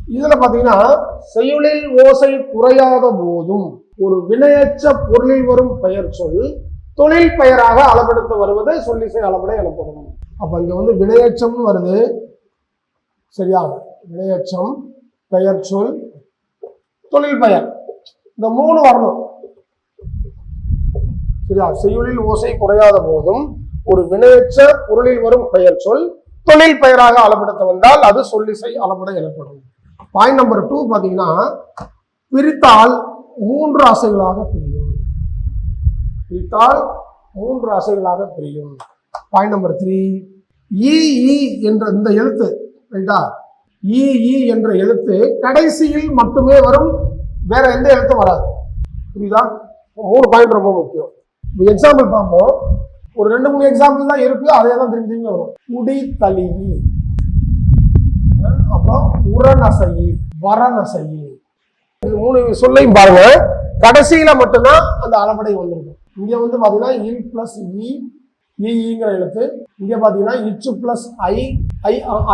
இதுல பாத்தீங்கன்னா செய்யுளில் ஓசை குறையாத போதும் ஒரு வினையற்ற பொருளில் வரும் பெயர் சொல் தொழில் பெயராக அளவெடுத்து வருவது சொல்லிசை அளபடை எனப்படும். அப்ப இங்க வந்து வினையச்சம்னு வருது, சரியா? வினையச்சம், பெயர் சொல், தொழில் பெயர், இந்த மூணு வரணும், சரியா? செய்யுளில் ஓசை குறையாத போதும் ஒரு வினையற்ற பொருளில் வரும் பெயர் சொல் தொழில் பெயராக அளவெடுத்து வந்தால் அது சொல்லிசை அளபடை எனப்படும். பாயிண்ட் நம்பர் 2 பாத்தீங்கன்னா பிரித்தால் 3 அசைகளாக பிரியும். பிரித்தால் 3 அசைகளாக பிரியும். பாயிண்ட் நம்பர் 3 ஈ என்ற இந்த எழுத்து, ரைட்டா? ஈ என்ற எழுத்து கடைசியில் மட்டுமே வரும், வேற எந்த எழுத்தும் வராது. புரியுதா? 3 பாயிண்ட் ரொம்ப முக்கியம். எக்ஸாம்பிள் பார்ப்போம். ஒரு 2-3 எக்ஸாம்பிள் தான் இருக்கு, அதே தான் திரும்பி திரும்பி வரும். உடி தலிவி, அப்புறம் உரநசையி, வரநசையி, இது 3 சொல்லையும் பாருங்க, கடைசியில மட்டும்தான் அந்த அளபடை வந்திருக்கும். இங்க வந்து பாத்தீங்கன்னா இல் பிளஸ் ஈங்கிற எழுத்து, இங்க பாத்தீங்கன்னா இச்சு பிளஸ்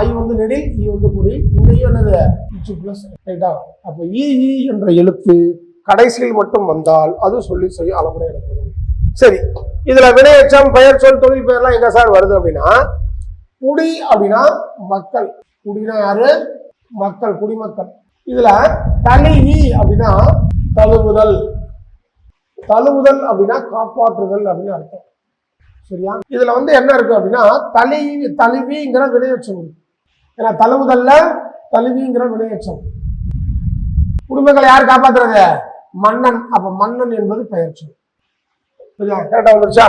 ஐ வந்து நெடில், ஈ வந்து குறி, இங்கேயும் என்னது இச்சு பிளஸ், ரைட்டா? அப்ப ஈ என்ற எழுத்து கடைசியில் மட்டும் வந்தால் அது சொல்லிசை அளபடை எனப்படும். சரி, இதுல வினையச்சம், பெயர் சொல், தொழில் பெயர்லாம் எங்க சார் வருது அப்படின்னா, குடி அப்படின்னா மக்கள், குடினா யாரு? மக்கள், குடிமக்கள். இதுல தலிவி அப்படின்னா தழுவுதல், தழுவுதல் அப்படின்னா காப்பாற்றுதல் அப்படின்னு அர்த்தம், சரியா? இதுல வந்து என்ன இருக்கு அப்படின்னா தலிவிங்கிற வினையச்சம் இருக்கு. ஏன்னா தழுவுதல்ல தலிவிங்கிற வினையச்சம். குடிமக்களை யார் காப்பாற்றுறது? மன்னன். அப்ப மன்னன் என்பது பெயர் சொல், சரியா? கரெக்டா வந்துருச்சா?